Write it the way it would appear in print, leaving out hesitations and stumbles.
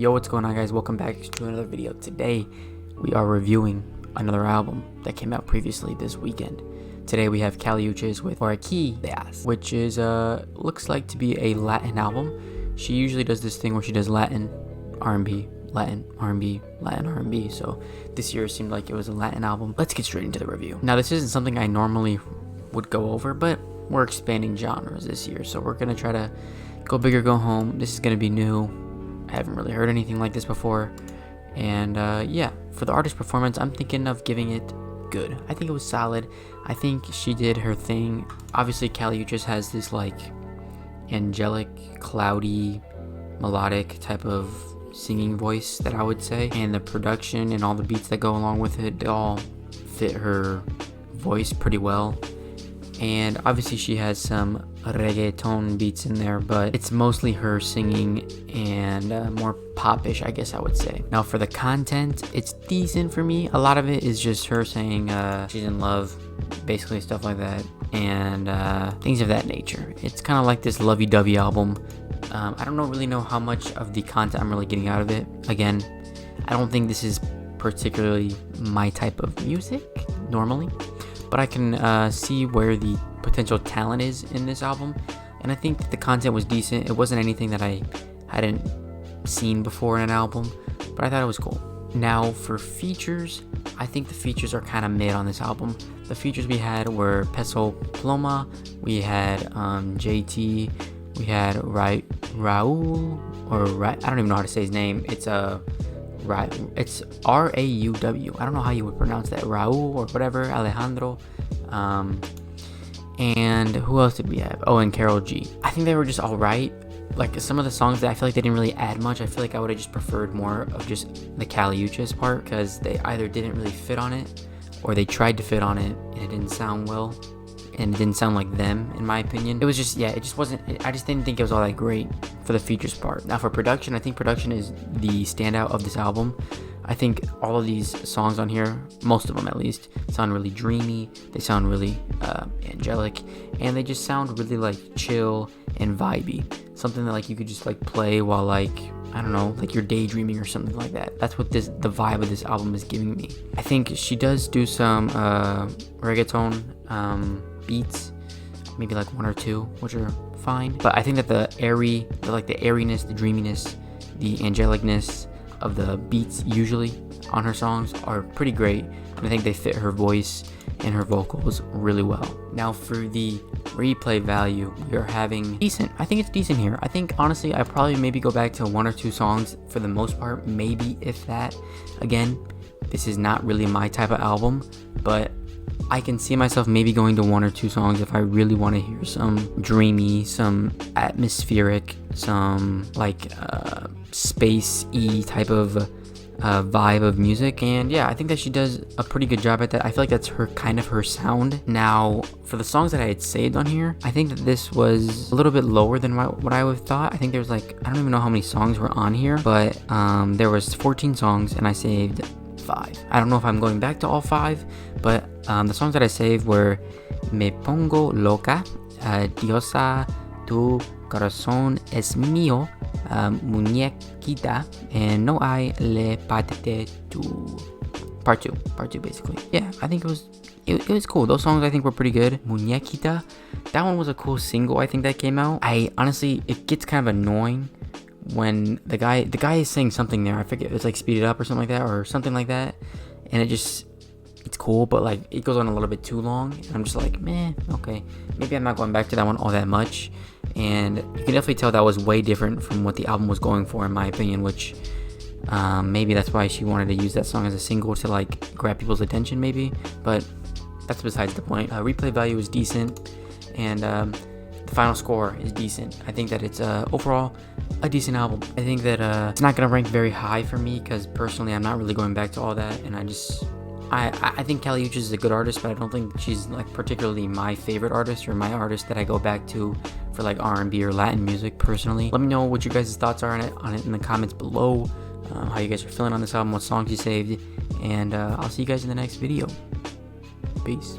Yo, what's going on, guys? Welcome back to another video. Today we are reviewing another album that came out previously this weekend. Today we have Uchis with Orquídeas, which is looks like to be a Latin album. She usually does this thing where she does Latin R&B, Latin R&B, Latin R&B. So this year seemed like it was a Latin album. Let's get straight into the review. Now, this isn't something I normally would go over, but we're expanding genres this year, so we're gonna try to go big or go home. This is gonna be new. I haven't really heard anything like this before, and yeah, for the artist performance, I'm thinking of giving it good. I think it was solid. I think she did her thing. Obviously, Uchis has this like angelic, cloudy, melodic type of singing voice that I would say, and the production and all the beats that go along with it, they all fit her voice pretty well. And obviously she has some reggaeton beats in there, but it's mostly her singing and more popish, I guess I would say. Now, for the content, it's decent for me. A lot of it is just her saying she's in love, basically stuff like that, and things of that nature. It's kind of like this lovey-dovey album. I don't really know how much of the content I'm really getting out of it. Again, I don't think this is particularly my type of music normally, but I can see where the potential talent is in this album, and I think that the content was decent. It wasn't anything that I hadn't seen before in an album, but I thought it was cool. Now, for features, I think the features are kind of mid on this album. The features we had were Peso Pluma, we had JT, we had Raul, I don't even know how to say his name. It's it's R-A-U-W. I don't know how you would pronounce that. Raul or whatever. Alejandro. And who else did we have? Oh, and Carol G. I think they were just alright. Like, some of the songs that I feel like they didn't really add much. I feel like I would have just preferred more of just the Uchis part, because they either didn't really fit on it, or they tried to fit on it and it didn't sound well, and it didn't sound like them, in my opinion. It was just, yeah, it just wasn't, I just didn't think it was all that great for the features part. Now, for production, I think production is the standout of this album. I think all of these songs on here, most of them at least, sound really dreamy. They sound really angelic, and they just sound really like chill and vibey. Something that like you could just like play while like, I don't know, like you're daydreaming or something like that. That's what the vibe of this album is giving me. I think she does do some reggaeton beats, maybe like one or two, which are fine. But I think that the airiness, the dreaminess, the angelicness of the beats usually on her songs are pretty great, and I think they fit her voice and her vocals really well. Now, for the replay value, we are having decent. I think it's decent here. I think honestly I probably maybe go back to one or two songs for the most part, maybe if that. Again, this is not really my type of album, but I can see myself maybe going to one or two songs if I really want to hear some dreamy, some atmospheric, some like space-y type of vibe of music. And yeah, I think that she does a pretty good job at that. I feel like that's her kind of her sound. Now, for the songs that I had saved on here, I think that this was a little bit lower than what I would have thought. I think there's like, I don't even know how many songs were on here, but there was 14 songs and I saved 5. I don't know if I'm going back to all 5, but the songs that I saved were Me Pongo Loca, Diosa, Tu Corazón Es Mío, Muñequita, and No Hay Le Patete Tu. Part 2 basically. Yeah, I think it was cool. Those songs I think were pretty good. Muñequita, that one was a cool single I think that came out. I honestly, it gets kind of annoying when the guy is saying something there. I forget, it's like speeded up or something like that, or something like that, and it's cool, but like it goes on a little bit too long, and I'm just like, meh, okay, maybe I'm not going back to that one all that much. And you can definitely tell that was way different from what the album was going for, in my opinion, which maybe that's why she wanted to use that song as a single to like grab people's attention, maybe, but that's besides the point. Replay value is decent, and the final score is decent. I think that it's overall a decent album. I think that it's not gonna rank very high for me, because personally I'm not really going back to all that, and I think Uchis is a good artist, but I don't think she's like particularly my favorite artist, or my artist that I go back to for like R&B or Latin music personally. Let me know what you guys' thoughts are on it in the comments below, how you guys are feeling on this album, what songs you saved, and I'll see you guys in the next video. Peace.